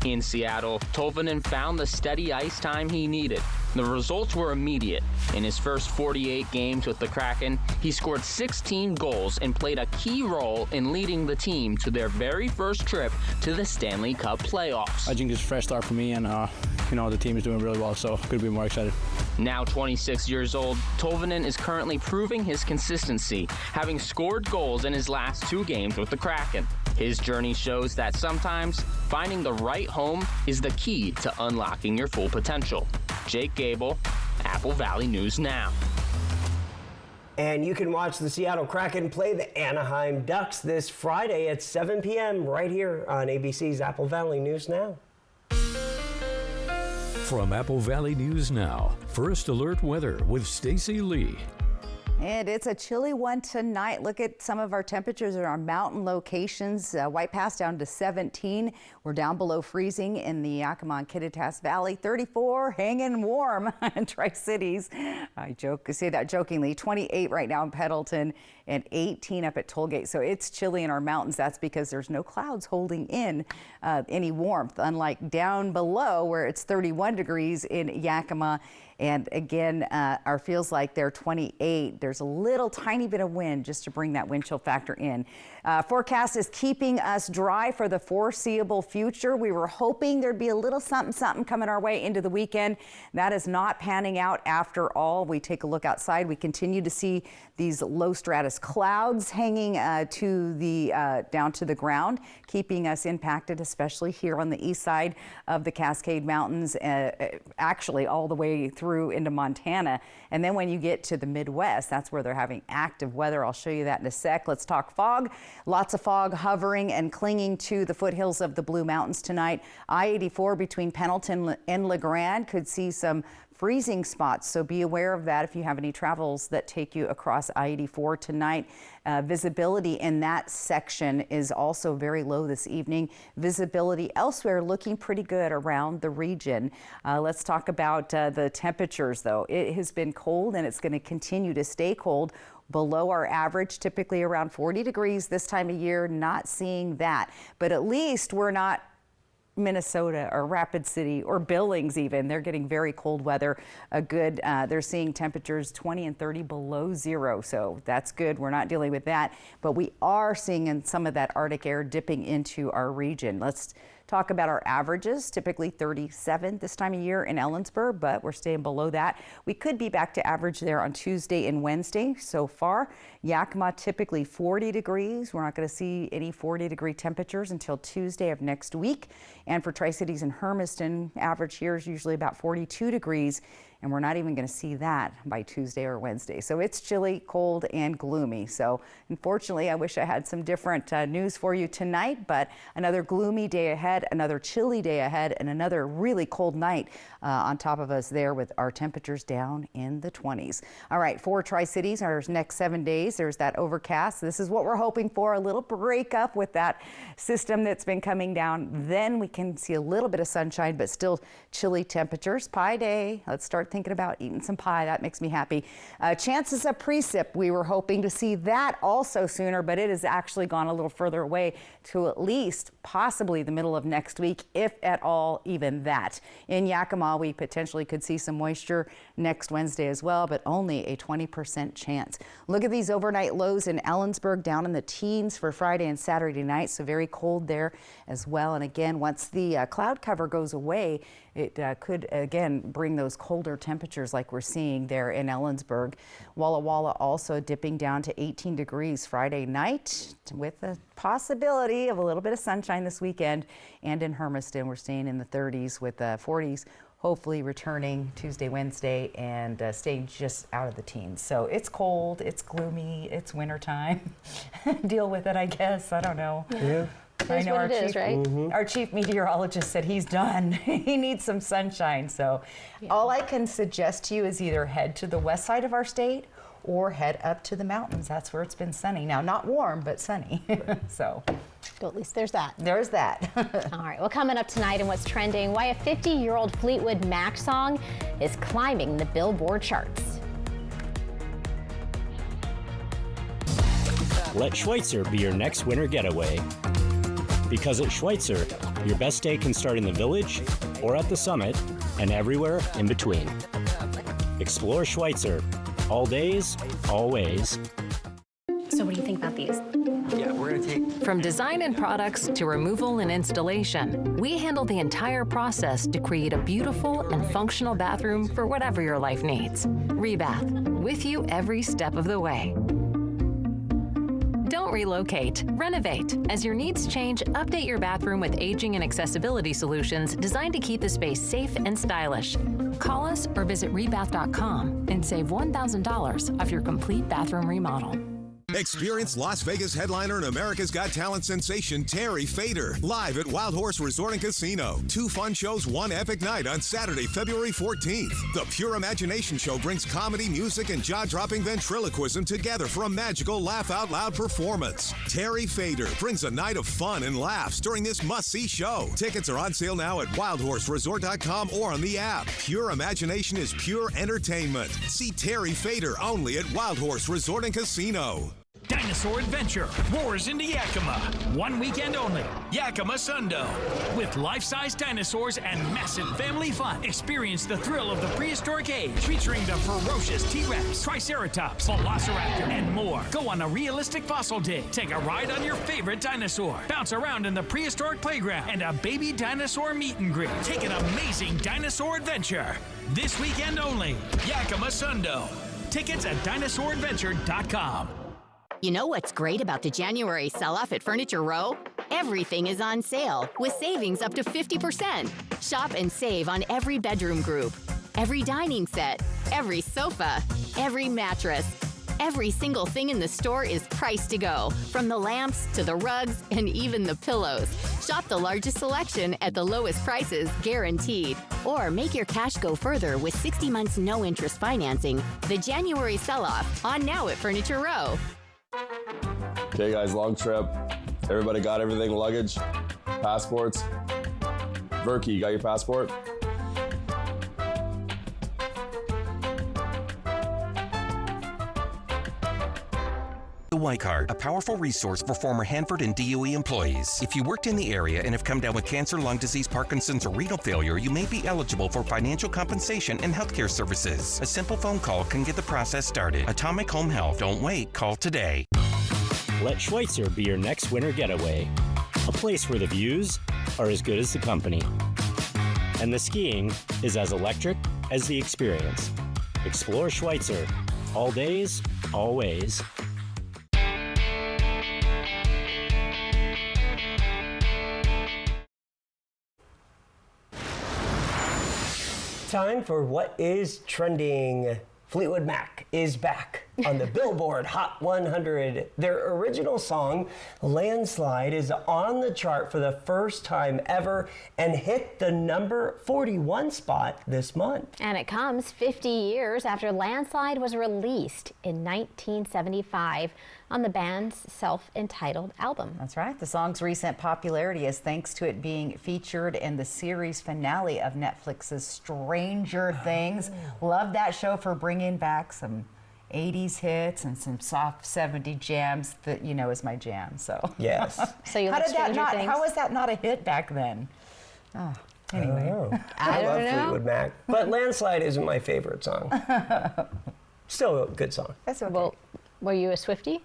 In Seattle, Tolvanen found the steady ice time he needed. The results were immediate. In his first 48 games with the Kraken, he scored 16 goals and played a key role in leading the team to their very first trip to the Stanley Cup playoffs. I think it's a fresh start for me, and the team is doing really well, so couldn't be more excited. Now 26 years old, Tolvanen is currently proving his consistency, having scored goals in his last 2 games with the Kraken. His journey shows that sometimes finding the right home is the key to unlocking your full potential. Jake Gable, Apple Valley News Now. And you can watch the Seattle Kraken play the Anaheim Ducks this Friday at 7 p.m. right here on ABC's Apple Valley News Now. From Apple Valley News Now, First Alert Weather with Stacy Lee. And it's a chilly one tonight. Look at some of our temperatures in our mountain locations. White Pass down to 17. We're down below freezing in the Yakima and Kittitas Valley. 34, hanging warm in Tri-Cities. I say that jokingly. 28 right now in Pendleton and 18 up at Tollgate. So it's chilly in our mountains. That's because there's no clouds holding in any warmth, unlike down below where it's 31 degrees in Yakima. And again, our feels like they're 28. There's a little tiny bit of wind just to bring that wind chill factor in. Forecast is keeping us dry for the foreseeable future. We were hoping there'd be a little something coming our way into the weekend. That is not panning out after all. We take a look outside. We continue to see these low stratus clouds hanging down to the ground, keeping us impacted, especially here on the east side of the Cascade Mountains, actually all the way through into Montana. And then when you get to the Midwest, that's where they're having active weather. I'll show you that in a sec. Let's talk fog. Lots of fog hovering and clinging to the foothills of the Blue Mountains tonight. I-84 between Pendleton and La Grande could see some freezing spots, so be aware of that if you have any travels that take you across I-84 tonight. Visibility in that section is also very low this evening. Visibility elsewhere looking pretty good around the region. Let's talk about the temperatures, though. It has been cold and it's going to continue to stay cold. Below our average, typically around 40 degrees this time of year. Not seeing that, but at least we're not Minnesota or Rapid City or Billings even. They're getting very cold weather. They're seeing temperatures 20 and 30 below zero, so that's good. We're not dealing with that, but we are seeing in some of that Arctic air dipping into our region. Let's talk about our averages, typically 37 this time of year in Ellensburg, but we're staying below that. We could be back to average there on Tuesday and Wednesday so far. Yakima typically 40 degrees. We're not going to see any 40-degree temperatures until Tuesday of next week. And for Tri-Cities and Hermiston, average here is usually about 42 degrees. And we're not even going to see that by Tuesday or Wednesday. So it's chilly, cold, and gloomy. So unfortunately, I wish I had some different news for you tonight, but another gloomy day ahead, another chilly day ahead, and another really cold night on top of us there with our temperatures down in the 20s. All right, for Tri-Cities, our next 7 days, there's that overcast. This is what we're hoping for, a little break up with that system that's been coming down. Then we can see a little bit of sunshine, but still chilly temperatures. Pie day, let's start thinking about eating some pie. That makes me happy. Chances of precip, we were hoping to see that also sooner, but it has actually gone a little further away to at least possibly the middle of next week, if at all, even that. In Yakima, we potentially could see some moisture next Wednesday as well, but only a 20% chance. Look at these overnight lows in Ellensburg, down in the teens for Friday and Saturday night, so very cold there as well. And again, once the cloud cover goes away, it could again bring those colder temperatures like we're seeing there in Ellensburg. Walla Walla also dipping down to 18 degrees Friday night with the possibility of a little bit of sunshine this weekend. And in Hermiston, we're staying in the 30s with 40s. Hopefully returning Tuesday, Wednesday, and staying just out of the teens. So it's cold, it's gloomy, it's wintertime. Deal with it, I guess. I don't know. Yeah. I know what it is, right? Our chief meteorologist said he's done. He needs some sunshine. So all I can suggest to you is either head to the west side of our state or head up to the mountains. That's where it's been sunny. Now, not warm, but sunny. So at least there's that. There's that. All right, well, coming up tonight and what's trending, why a 50-year-old Fleetwood Mac song is climbing the Billboard charts. Let Schweitzer be your next winter getaway. Because at Schweitzer, your best day can start in the village or at the summit and everywhere in between. Explore Schweitzer. All days, always. So what do you think about these? Yeah, we're gonna take... From design and products to removal and installation, we handle the entire process to create a beautiful and functional bathroom for whatever your life needs. Rebath, with you every step of the way. Don't relocate, renovate. As your needs change, update your bathroom with aging and accessibility solutions designed to keep the space safe and stylish. Call us or visit rebath.com and save $1,000 off your complete bathroom remodel. Experience Las Vegas headliner and America's Got Talent sensation Terry Fader live at Wild Horse Resort and Casino. 2 fun shows, 1 epic night on Saturday, February 14th. The Pure Imagination Show brings comedy, music, and jaw-dropping ventriloquism together for a magical laugh-out-loud performance. Terry Fader brings a night of fun and laughs during this must-see show. Tickets are on sale now at wildhorseresort.com or on the app. Pure Imagination is pure entertainment. See Terry Fader only at Wild Horse Resort and Casino. Dinosaur Adventure roars into Yakima. 1 weekend only. Yakima Sundo. With life-size dinosaurs and massive family fun. Experience the thrill of the prehistoric age. Featuring the ferocious T-Rex, Triceratops, Velociraptor, and more. Go on a realistic fossil dig. Take a ride on your favorite dinosaur. Bounce around in the prehistoric playground. And a baby dinosaur meet and greet. Take an amazing dinosaur adventure. This weekend only. Yakima Sundo. Tickets at dinosauradventure.com. You know what's great about the January sell-off at Furniture Row? Everything is on sale with savings up to 50%. Shop and save on every bedroom group, every dining set, every sofa, every mattress. Every single thing in the store is priced to go, from the lamps to the rugs and even the pillows. Shop the largest selection at the lowest prices, guaranteed. Or make your cash go further with 60 months no-interest financing. The January sell-off, on now at Furniture Row. Okay, guys, long trip. Everybody got everything? Luggage, passports. Verky, you got your passport? The Y Card, a powerful resource for former Hanford and DOE employees. If you worked in the area and have come down with cancer, lung disease, Parkinson's, or renal failure, you may be eligible for financial compensation and healthcare services. A simple phone call can get the process started. Atomic Home Health. Don't wait. Call today. Let Schweitzer be your next winter getaway. A place where the views are as good as the company. And the skiing is as electric as the experience. Explore Schweitzer. All days, always. Time for what is trending. Fleetwood Mac is back on the Billboard Hot 100. Their original song, Landslide, is on the chart for the first time ever and hit the number 41 spot this month. And it comes 50 years after Landslide was released in 1975 on the band's self-entitled album. That's right. The song's recent popularity is thanks to it being featured in the series finale of Netflix's Stranger Things. Love that show for bringing back some 80s hits and some soft 70 jams that you know is my jam. So yes. So you like Stranger Things? How was that not a hit back then? Oh, anyway, I love Fleetwood Mac, but Landslide isn't my favorite song. Still a good song. That's okay. Well, were you a Swiftie?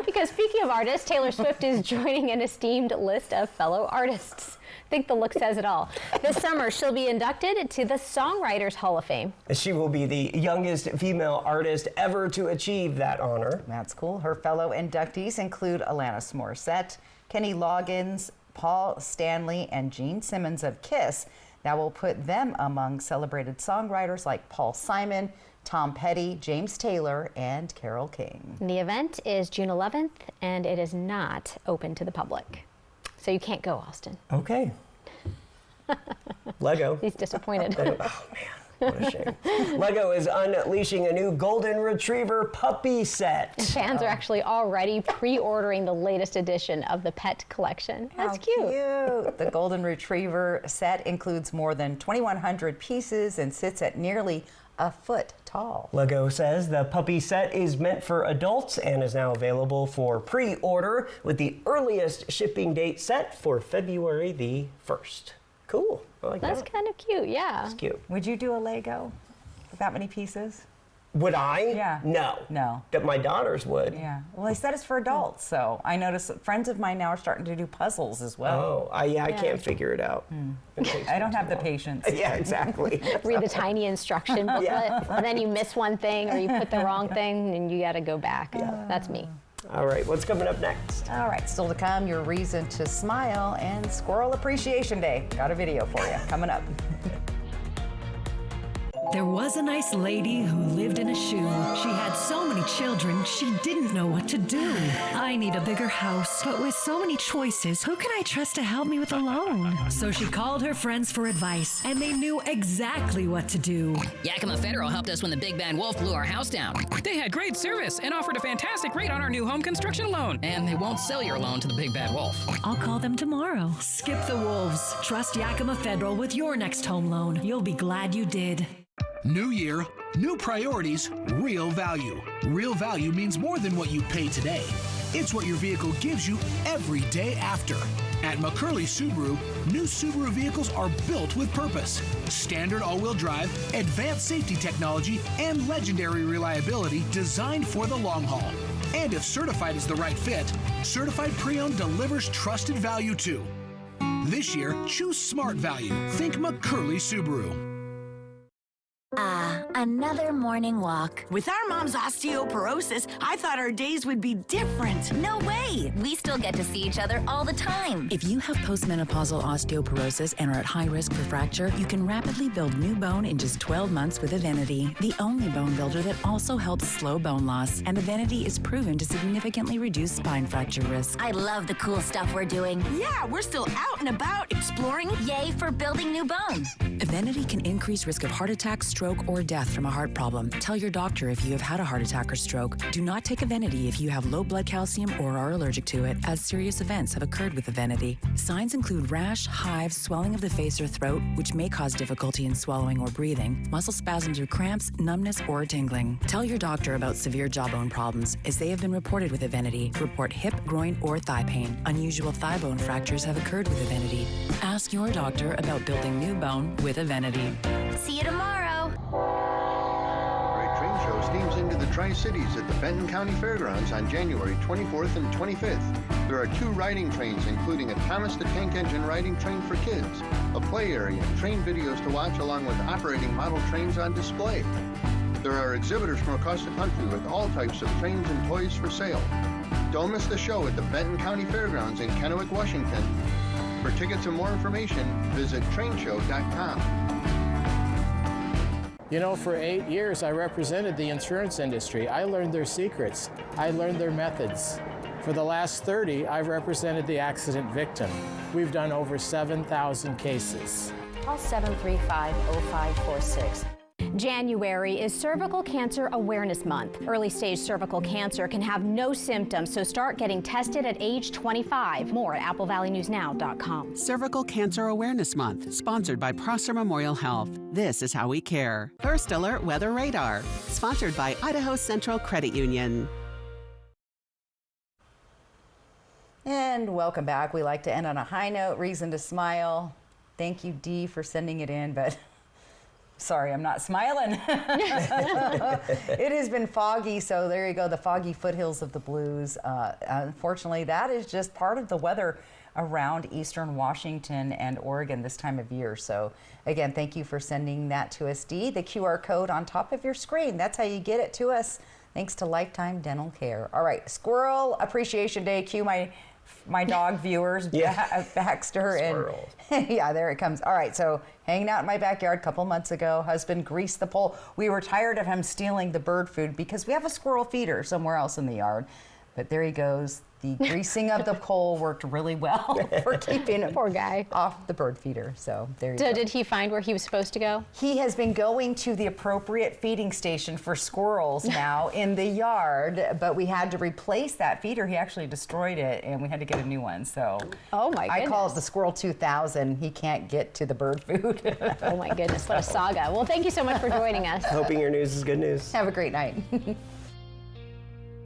Because speaking of artists, Taylor Swift is joining an esteemed list of fellow artists. I think the look says it all. This summer, she'll be inducted to the Songwriters Hall of Fame. She will be the youngest female artist ever to achieve that honor. That's cool. Her fellow inductees include Alanis Morissette, Kenny Loggins, Paul Stanley, and Gene Simmons of Kiss. That will put them among celebrated songwriters like Paul Simon, Tom Petty, James Taylor, and Carole King. The event is June 11th, and it is not open to the public. So you can't go, Austin. Okay. Lego. He's disappointed. Oh, man. What a shame. Lego is unleashing a new Golden Retriever puppy set. And fans are actually already pre-ordering the latest edition of the pet collection. That's cute. The Golden Retriever set includes more than 2,100 pieces and sits at nearly a foot tall. Lego says the puppy set is meant for adults and is now available for pre-order with the earliest shipping date set for February the 1st. Cool. I like That's that. kind of cute, yeah. It's cute. Would you do a Lego with that many pieces? Would I? Yeah. No. No. But my daughters would. Yeah. Well, they said it's for adults, so I notice friends of mine now are starting to do puzzles as well. Oh, I can't figure it out. I don't have the patience. Yeah, exactly. Read the tiny instruction booklet, Yeah. and then you miss one thing or you put the wrong thing and you got to go back. That's me. All right, what's coming up next? All right, still to come, your reason to smile and Squirrel Appreciation Day. Got a video for you coming up. There was a nice lady who lived in a shoe. She had so many children, she didn't know what to do. I need a bigger house, but with so many choices, who can I trust to help me with a loan? So she called her friends for advice, and they knew exactly what to do. Yakima Federal helped us when the big bad wolf blew our house down. They had great service and offered a fantastic rate on our new home construction loan. And they won't sell your loan to the big bad wolf. I'll call them tomorrow. Skip the wolves. Trust Yakima Federal with your next home loan. You'll be glad you did. New year, new priorities, real value. Real value means more than what you pay today. It's what your vehicle gives you every day after. At McCurley Subaru, new Subaru vehicles are built with purpose. Standard all-wheel drive, advanced safety technology, and legendary reliability designed for the long haul. And if certified is the right fit, Certified Pre-Owned delivers trusted value too. This year, choose smart value. Think McCurley Subaru. Another morning walk. With our mom's osteoporosis, I thought our days would be different. No way! We still get to see each other all the time. If you have postmenopausal osteoporosis and are at high risk for fracture, you can rapidly build new bone in just 12 months with Evenity, the only bone builder that also helps slow bone loss. And Evenity is proven to significantly reduce spine fracture risk. I love the cool stuff we're doing. Yeah, we're still out and about exploring. Yay for building new bone. Evenity can increase risk of heart attack, stroke, or death from a heart problem. Tell your doctor if you have had a heart attack or stroke. Do not take Evenity if you have low blood calcium or are allergic to it, as serious events have occurred with Evenity. Signs include rash, hives, swelling of the face or throat, which may cause difficulty in swallowing or breathing, muscle spasms or cramps, numbness, or tingling. Tell your doctor about severe jawbone problems, as they have been reported with Evenity. Report hip, groin, or thigh pain. Unusual thigh bone fractures have occurred with Evenity. Ask your doctor about building new bone with Evenity. See you tomorrow. Train show steams into the Tri-Cities at the Benton County Fairgrounds on January 24th and 25th. There are 2 riding trains, including a Thomas the Tank Engine riding train for kids, a play area, and train videos to watch along with operating model trains on display. There are exhibitors from across the country with all types of trains and toys for sale. Don't miss the show at the Benton County Fairgrounds in Kennewick, Washington. For tickets and more information, visit trainshow.com. You know, for 8 years, I represented the insurance industry. I learned their secrets. I learned their methods. For the last 30, I've represented the accident victim. We've done over 7,000 cases. Call 735-0546. January is Cervical Cancer Awareness Month. Early-stage cervical cancer can have no symptoms, so start getting tested at age 25. More at AppleValleyNewsNow.com. Cervical Cancer Awareness Month, sponsored by Prosser Memorial Health. This is how we care. First Alert Weather Radar, sponsored by Idaho Central Credit Union. And welcome back. We like to end on a high note, reason to smile. Thank you, Dee, for sending it in, but sorry, I'm not smiling. It has been foggy, so there you go, the foggy foothills of the blues. Unfortunately, that is just part of the weather around eastern Washington and Oregon this time of year. So again, thank you for sending that to us, Dee. The QR code on top of your screen, that's how you get it to us, thanks to Lifetime Dental Care. All right, Squirrel Appreciation Day. Cue my dog viewers, Baxter Squirrel. and yeah, there it comes. All right, so hanging out in my backyard a couple months ago, husband greased the pole. We were tired of him stealing the bird food because we have a squirrel feeder somewhere else in the yard. But there he goes. The greasing of the pole worked really well for keeping him Poor guy. off the bird feeder. So there you go. Did he find where he was supposed to go? He has been going to the appropriate feeding station for squirrels now in the yard, but we had to replace that feeder. He actually destroyed it, and we had to get a new one. So oh my goodness. I call it the Squirrel 2000. He can't get to the bird food. Oh my goodness, what a saga. Well, thank you so much for joining us. Hoping your news is good news. Have a great night.